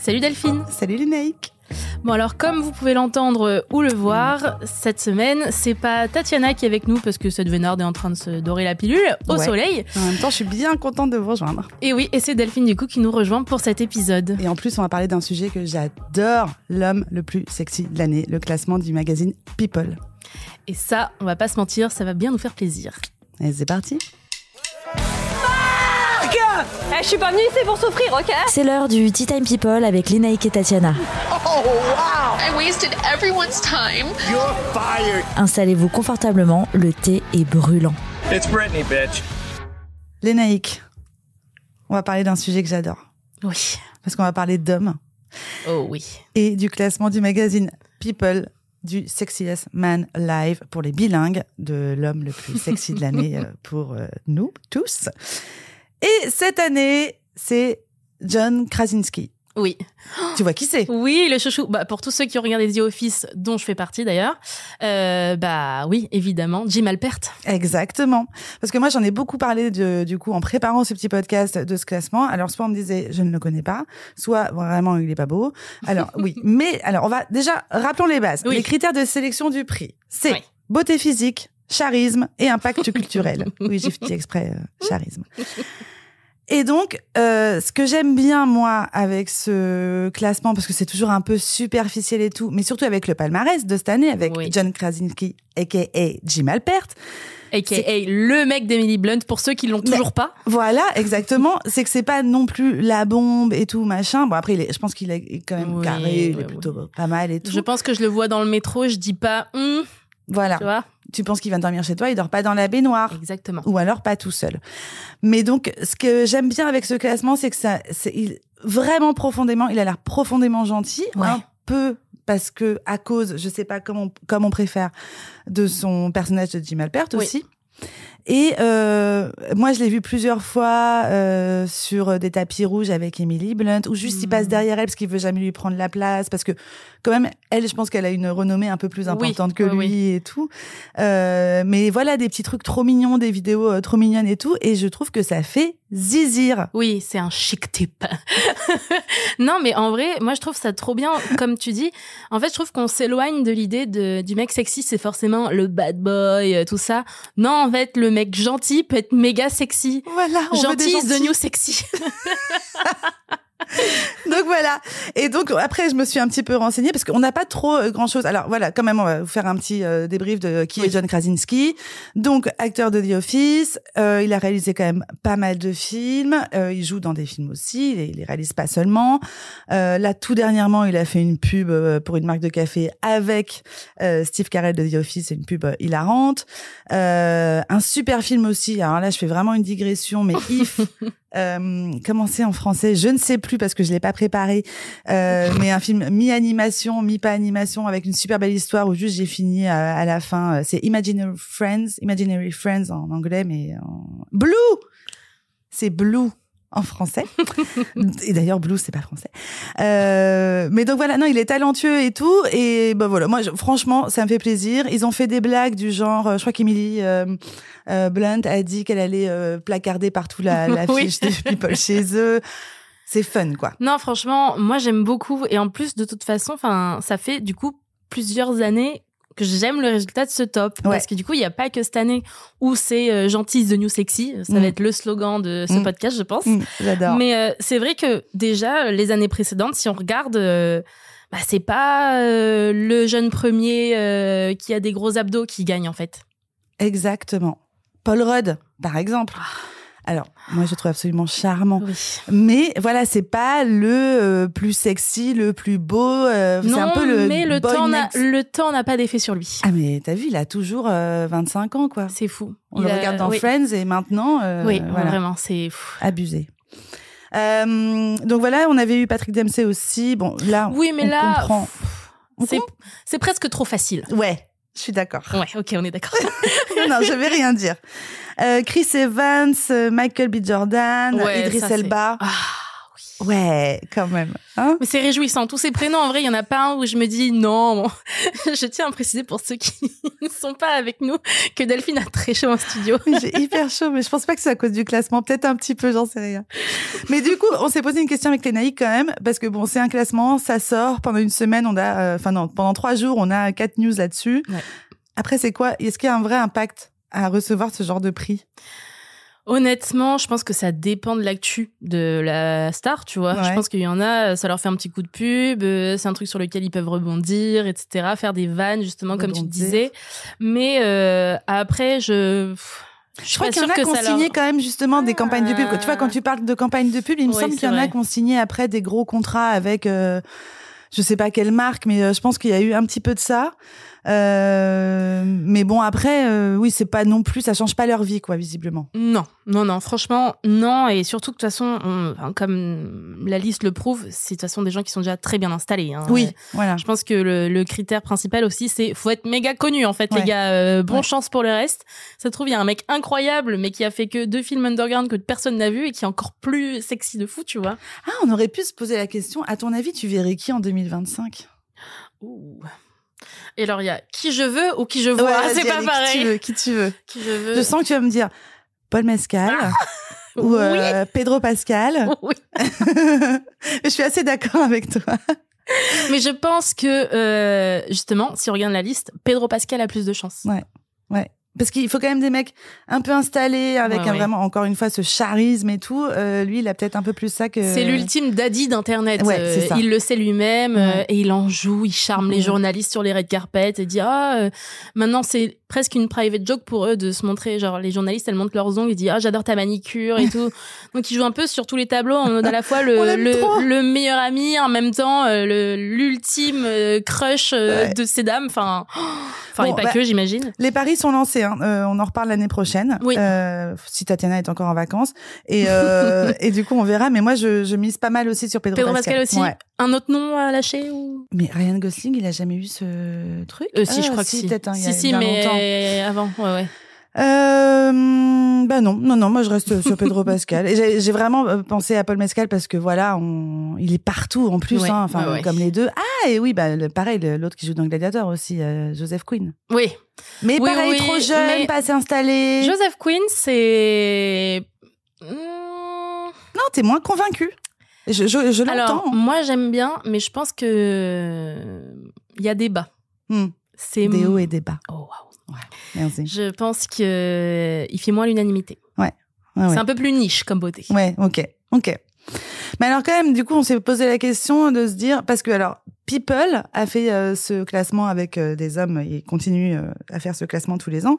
Salut Delphine. Salut Lénaïque. Bon alors comme vous pouvez l'entendre ou le voir, cette semaine c'est pas Tatiana qui est avec nous parce que cette vénarde est en train de se dorer la pilule au soleil. En même temps je suis bien contente de vous rejoindre. Et oui, et c'est Delphine du coup qui nous rejoint pour cet épisode. Et en plus on va parler d'un sujet que j'adore, l'homme le plus sexy de l'année, le classement du magazine People. Et ça, on va pas se mentir, ça va bien nous faire plaisir. Et c'est parti. Je suis pas venue ici pour souffrir, ok? C'est l'heure du Tea Time People avec Lénaïque et Tatiana. Oh wow! I wasted everyone's time. You're fired. Installez-vous confortablement, le thé est brûlant. It's Britney, bitch. Lénaïque, on va parler d'un sujet que j'adore. Oui. Parce qu'on va parler d'hommes. Oh oui. Et du classement du magazine People du Sexiest Man Alive pour les bilingues, de l'homme le plus sexy de l'année pour nous tous. Et cette année, c'est John Krasinski. Oui. Tu vois qui c'est? Oui, le chouchou. Bah, pour tous ceux qui ont regardé The Office, dont je fais partie d'ailleurs, bah oui, évidemment, Jim Halpert. Exactement. Parce que moi, j'en ai beaucoup parlé du coup en préparant ce petit podcast de ce classement. Alors, soit on me disait, je ne le connais pas, soit vraiment, il est pas beau. Alors, oui. Mais, alors, on va déjà, rappelons les bases. Oui. Les critères de sélection du prix. C'est oui. Beauté physique, charisme et impact culturel. Oui, j'ai fait exprès charisme. Et donc, ce que j'aime bien, moi, avec ce classement, parce que c'est toujours un peu superficiel et tout, mais surtout avec le palmarès de cette année, avec John Krasinski, a.k.a. Jim Halpert. A.k.a. le mec d'Emily Blunt, pour ceux qui l'ont toujours pas. Voilà, exactement. C'est que c'est pas non plus la bombe et tout, machin. Bon, après, je pense qu'il est quand même carré, il est plutôt pas mal et tout. Je pense que je le vois dans le métro, je dis pas... Voilà. Tu vois ? Tu penses qu'il va dormir chez toi, il dort pas dans la baignoire. Exactement. Ou alors pas tout seul. Mais donc, ce que j'aime bien avec ce classement, c'est que vraiment profondément, il a l'air profondément gentil. Ouais. Un peu parce que, à cause, je sais pas comme on préfère, de son personnage de Jim Halpert aussi. Et moi, je l'ai vu plusieurs fois sur des tapis rouges avec Emily Blunt, où juste il passe derrière elle parce qu'il veut jamais lui prendre la place, parce que quand même, elle, je pense qu'elle a une renommée un peu plus importante que lui et tout. Mais voilà, des petits trucs trop mignons, des vidéos trop mignonnes et tout, et je trouve que ça fait zizir. Oui, c'est un chic type. Non, mais en vrai, moi, je trouve ça trop bien, comme tu dis. En fait, je trouve qu'on s'éloigne de l'idée du mec sexy, c'est forcément le bad boy, tout ça. Non, en fait, le mec gentil peut être méga sexy. Voilà, gentil is the new sexy. Donc voilà. Et donc après, je me suis un petit peu renseignée parce qu'on n'a pas trop grand chose. Alors voilà, quand même, on va vous faire un petit débrief de qui est John Krasinski. Donc acteur de The Office, il a réalisé quand même pas mal de films. Il joue dans des films aussi. Il les réalise pas seulement. Là, tout dernièrement, il a fait une pub pour une marque de café avec Steve Carell de The Office. C'est une pub hilarante. Un super film aussi. Alors là, je fais vraiment une digression, mais If. Comment c'est en français? Je ne sais plus parce que je l'ai pas préparé. Mais un film mi-animation, mi-pas animation avec une super belle histoire où juste j'ai fini à la fin. C'est Imaginary Friends en anglais, mais Blue! C'est Blue en français. Et d'ailleurs, Blue, c'est pas français. Mais donc voilà, non, il est talentueux et tout. Et ben voilà, moi, franchement, ça me fait plaisir. Ils ont fait des blagues du genre, je crois qu'Emily Blunt a dit qu'elle allait placarder partout la fiche des People chez eux. C'est fun, quoi. Non, franchement, moi, j'aime beaucoup. Et en plus, de toute façon, ça fait du coup plusieurs années que j'aime le résultat de ce top. Ouais. Parce que du coup, il n'y a pas que cette année où c'est gentil is the new sexy. Ça va être le slogan de ce podcast, je pense. J'adore. Mais c'est vrai que déjà, les années précédentes, si on regarde, c'est pas le jeune premier qui a des gros abdos qui gagne, en fait. Exactement. Paul Rudd, par exemple. Alors, moi, je le trouve absolument charmant. Oui. Mais voilà, c'est pas le plus sexy, le plus beau. C'est un peu le. Mais le temps n'a pas d'effet sur lui. Ah, mais t'as vu, il a toujours 25 ans, quoi. C'est fou. On le regarde dans Friends et maintenant. Oui, voilà. Vraiment, c'est fou. Abusé. Donc voilà, on avait eu Patrick Dempsey aussi. Bon, là, oui, mais on comprend. C'est presque trop facile. Ouais. Je suis d'accord. Ouais, ok, on est d'accord. Non, je vais rien dire. Chris Evans, Michael B. Jordan, Idris Elba. Ah, oui. Ouais, quand même. Hein, Mais c'est réjouissant. Tous ces prénoms, en vrai, il y en a pas un où je me dis non. Je tiens à préciser pour ceux qui ne sont pas avec nous que Delphine a très chaud en studio. j'ai hyper chaud, mais je pense pas que c'est à cause du classement. Peut-être un petit peu, j'en sais rien. Mais du coup, on s'est posé une question avec les Naïcs quand même, parce que bon, c'est un classement, ça sort pendant une semaine. On a, pendant 3 jours, on a 4 news là-dessus. Ouais. Après, c'est quoi? Est-ce qu'il y a un vrai impact à recevoir ce genre de prix? Honnêtement, je pense que ça dépend de l'actu de la star, tu vois. Ouais. Je pense qu'il y en a, ça leur fait un petit coup de pub, c'est un truc sur lequel ils peuvent rebondir, etc. Faire des vannes, justement, comme tu Rebondir. disais. Mais après, je crois qu'il y en a qui ont signé quand même justement des campagnes de pub. Tu vois, quand tu parles de campagnes de pub, il me Ouais, semble c'est qu'il y en a vrai. qui ont signé après des gros contrats avec, je sais pas quelle marque, mais je pense qu'il y a eu un petit peu de ça. Mais bon, après, oui, c'est pas non plus, ça change pas leur vie, quoi, visiblement. Non, franchement, non. Et surtout que de toute façon, comme la liste le prouve, c'est de toute façon des gens qui sont déjà très bien installés. Hein. Oui, voilà. Je pense que le critère principal aussi, c'est faut être méga connu, en fait, Ouais. les gars. Bon Ouais. chance pour le reste. Ça se trouve, il y a un mec incroyable, mais qui a fait que 2 films underground que personne n'a vu et qui est encore plus sexy de fou, tu vois. Ah, on aurait pu se poser la question, à ton avis, tu verrais qui en 2025? Ouh. Et alors, il y a qui je veux ou qui je vois. Ouais, C'est vas-y, pas allez, pareil. Qui tu veux. Qui je veux. Je sens que tu vas me dire Paul Mescal ou Pedro Pascal. Oui. Je suis assez d'accord avec toi. Mais je pense que, justement, si on regarde la liste, Pedro Pascal a plus de chance. Ouais. Parce qu'il faut quand même des mecs un peu installés, avec Ouais. vraiment, encore une fois, ce charisme et tout. Lui, il a peut-être un peu plus ça que... C'est l'ultime daddy d'Internet. Ouais, c'est ça. Il le sait lui-même Ouais. et il en joue, il charme les Ouais. journalistes sur les red carpets et dit maintenant c'est presque une private joke pour eux de se montrer, genre les journalistes elles montrent leurs ongles et disent j'adore ta manicure et tout. Donc il joue un peu sur tous les tableaux en mode à la fois On l'aime trop. le meilleur ami, en même temps l'ultime crush Ouais. de ces dames. Enfin Bon, et pas que, j'imagine. Les paris sont lancés, hein. On en reparle l'année prochaine. Oui. Si Tatiana est encore en vacances. Et du coup, on verra. Mais moi, je mise pas mal aussi sur Pedro Pascal aussi. Ouais. Un autre nom à lâcher ou Mais Ryan Gosling, il a jamais eu ce truc? si, je crois que si. Peut-être, hein, il y a Si, bien mais longtemps. avant, ouais. Bah non, moi je reste sur Pedro Pascal. Et j'ai vraiment pensé à Paul Mescal parce que voilà, il est partout en plus, Ouais, hein, enfin ouais. comme les deux. Ah et oui, pareil, l'autre qui joue dans Gladiator aussi, Joseph Quinn. Oui. Mais Oui, pareil, oui, trop jeune, mais pas assez installé. Joseph Quinn, c'est... Non, t'es moins convaincu. Je Alors, l'entends. moi, j'aime bien, mais je pense que il y a débat. C'est Des hauts et des bas. Oh, waouh. Merci. Je pense que il fait moins l'unanimité. Ouais. C'est un peu plus niche comme beauté. Ouais, ok. Mais alors quand même, du coup, on s'est posé la question de se dire, parce que alors, People a fait ce classement avec des hommes et continue à faire ce classement tous les ans.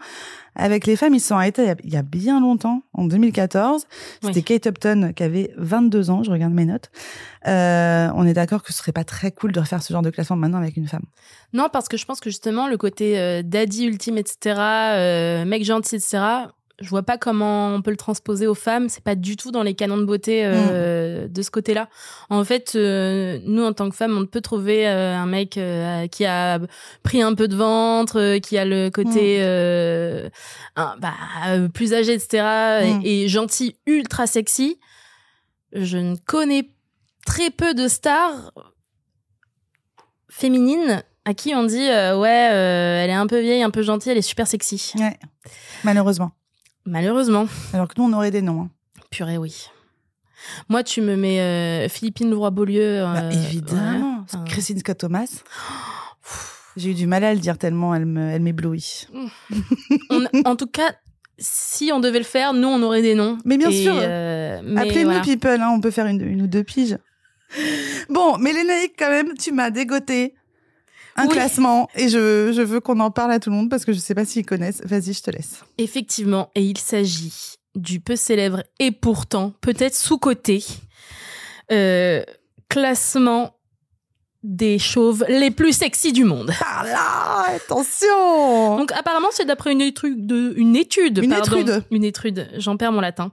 Avec les femmes, ils se sont arrêtés il y a bien longtemps, en 2014. C'était Kate Upton qui avait 22 ans, je regarde mes notes. On est d'accord que ce serait pas très cool de refaire ce genre de classement maintenant avec une femme. Non, parce que je pense que justement, le côté daddy ultime, etc., mec gentil, etc., je vois pas comment on peut le transposer aux femmes. C'est pas du tout dans les canons de beauté de ce côté-là. En fait, nous, en tant que femmes, on peut trouver un mec qui a pris un peu de ventre, qui a le côté plus âgé, etc., et gentil, ultra sexy. Je ne connais très peu de stars féminines à qui on dit elle est un peu vieille, un peu gentille, elle est super sexy. Ouais, malheureusement. Alors que nous, on aurait des noms. Hein. Purée, oui. Moi, tu me mets Philippine Leroy-Beaulieu. Évidemment. Ouais. Christine Scott Thomas. J'ai eu du mal à le dire tellement elle m'éblouit. En tout cas, si on devait le faire, nous, on aurait des noms. Mais bien sûr. Appelez-nous voilà. People, hein, on peut faire une ou deux piges. Bon, mais Lénaïque, quand même, tu m'as dégoté un classement et je veux qu'on en parle à tout le monde parce que je sais pas s'ils connaissent. Vas-y, je te laisse. Effectivement, et il s'agit du peu célèbre et pourtant peut-être sous-coté classement des chauves les plus sexy du monde. Par là, attention. Donc apparemment c'est d'après une étude, j'en perds mon latin,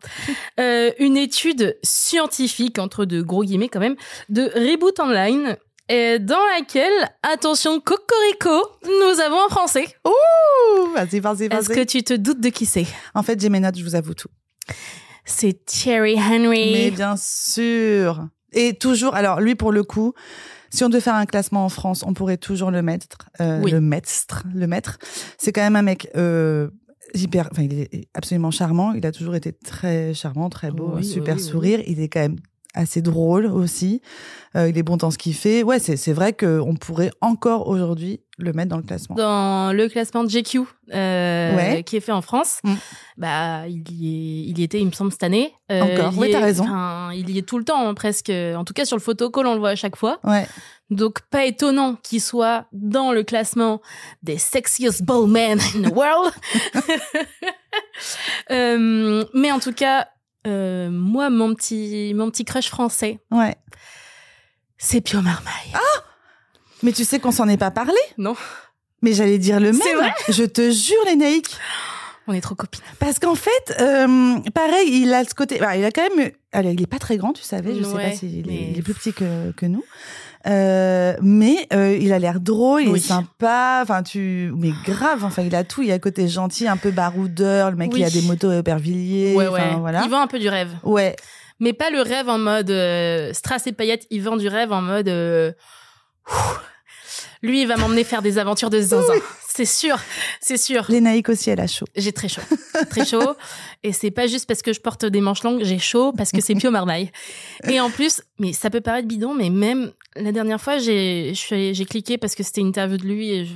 une étude scientifique entre de gros guillemets quand même de Reboot Online. Dans laquelle, attention, cocorico, nous avons un Français. Ouh, vas-y. Est-ce que tu te doutes de qui c'est? En fait, j'ai mes notes, je vous avoue tout. C'est Thierry Henry. Mais bien sûr. Et toujours, alors lui pour le coup, si on devait faire un classement en France, on pourrait toujours le mettre. Le mettre. C'est quand même un mec enfin, il est absolument charmant. Il a toujours été très charmant, très beau, super sourire. Il est quand même assez drôle aussi. Il est bon dans ce qu'il fait. Ouais, c'est vrai qu'on pourrait encore aujourd'hui le mettre dans le classement. Dans le classement de GQ, qui est fait en France, bah, il y était, il me semble, cette année. Encore, oui, t'as raison. Il y est tout le temps, hein, presque. En tout cas, sur le photocall, on le voit à chaque fois. Ouais. Donc, pas étonnant qu'il soit dans le classement des sexiest bald men in the world. Mais en tout cas, moi, mon petit crush français, c'est Pio Marmaille. Ah! Mais tu sais qu'on s'en est pas parlé? Non. Mais j'allais dire le même. C'est vrai? Je te jure, Lénaïque. On est trop copines. Parce qu'en fait, pareil, il a ce côté... Bah, il a quand même... Alors, il est pas très grand, tu savais. Je sais pas s'il il est plus petit que nous. Mais il a l'air drôle, il est sympa, enfin mais grave, enfin il a tout, il y a un côté gentil, un peu baroudeur, le mec il a des motos à Aubervilliers, voilà. Il vend un peu du rêve. Ouais. Mais pas le rêve en mode strass et paillettes, il vend du rêve en mode lui il va m'emmener faire des aventures de zinzin. C'est sûr. Lénaïque aussi, elle a chaud. J'ai très chaud. Très chaud. Et c'est pas juste parce que je porte des manches longues, j'ai chaud parce que c'est Pio Marmaille. Et en plus, mais ça peut paraître bidon, mais même la dernière fois, j'ai cliqué parce que c'était une interview de lui et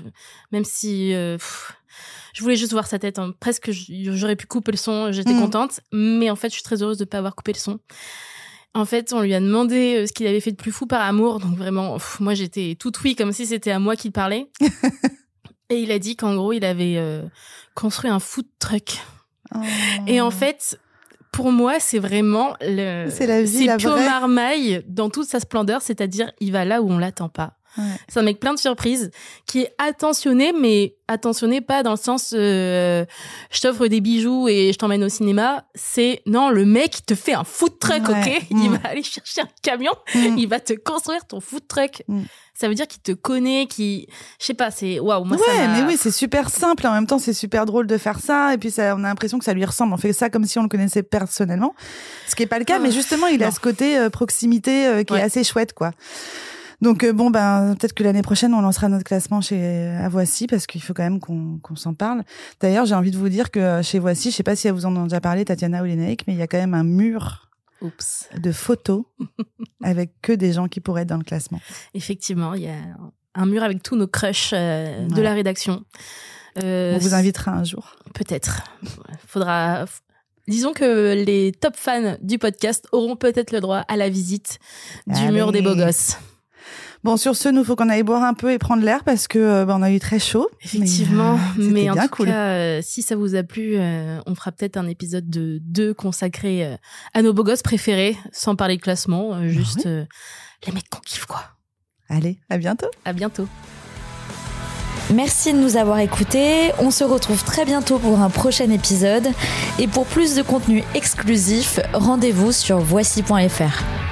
même si je voulais juste voir sa tête, hein. Presque j'aurais pu couper le son, j'étais contente. Mais en fait, je suis très heureuse de pas avoir coupé le son. En fait, on lui a demandé ce qu'il avait fait de plus fou par amour. Donc vraiment, moi, j'étais toute oui, comme si c'était à moi qu'il parlait. Et il a dit qu'en gros, il avait construit un food truck. Oh. Et en fait, pour moi, c'est vraiment c'est Pio Marmaille dans toute sa splendeur, c'est-à-dire il va là où on l'attend pas. Ouais. C'est un mec plein de surprises, qui est attentionné, mais attentionné pas dans le sens je t'offre des bijoux et je t'emmène au cinéma. C'est non, le mec il te fait un food truck, ok. Il va aller chercher un camion, il va te construire ton food truck. Ça veut dire qu'il te connaît, je sais pas, c'est waouh. Moi, ça mais oui, c'est super simple. En même temps, c'est super drôle de faire ça. Et puis, on a l'impression que ça lui ressemble. On fait ça comme si on le connaissait personnellement, ce qui est pas le cas. Mais justement, il a ce côté proximité qui est assez chouette, quoi. Donc peut-être que l'année prochaine on lancera notre classement à Voici parce qu'il faut quand même qu'on s'en parle. D'ailleurs, j'ai envie de vous dire que chez Voici, je sais pas si vous en avez déjà parlé, Tatiana ou Lénaïque, mais il y a quand même un mur de photos avec que des gens qui pourraient être dans le classement. Effectivement, il y a un mur avec tous nos crushs de la rédaction. On vous invitera un jour. Peut-être. Faudra. Disons que les top fans du podcast auront peut-être le droit à la visite du mur des beaux gosses. Bon, sur ce, nous faut qu'on aille boire un peu et prendre l'air parce que on a eu très chaud. Effectivement, mais en tout cool. cas, si ça vous a plu, on fera peut-être un épisode de 2 consacré à nos beaux gosses préférés, sans parler de classement, juste les mecs qu'on kiffe, quoi. Allez, à bientôt. À bientôt. Merci de nous avoir écoutés. On se retrouve très bientôt pour un prochain épisode. Et pour plus de contenu exclusif, rendez-vous sur voici.fr.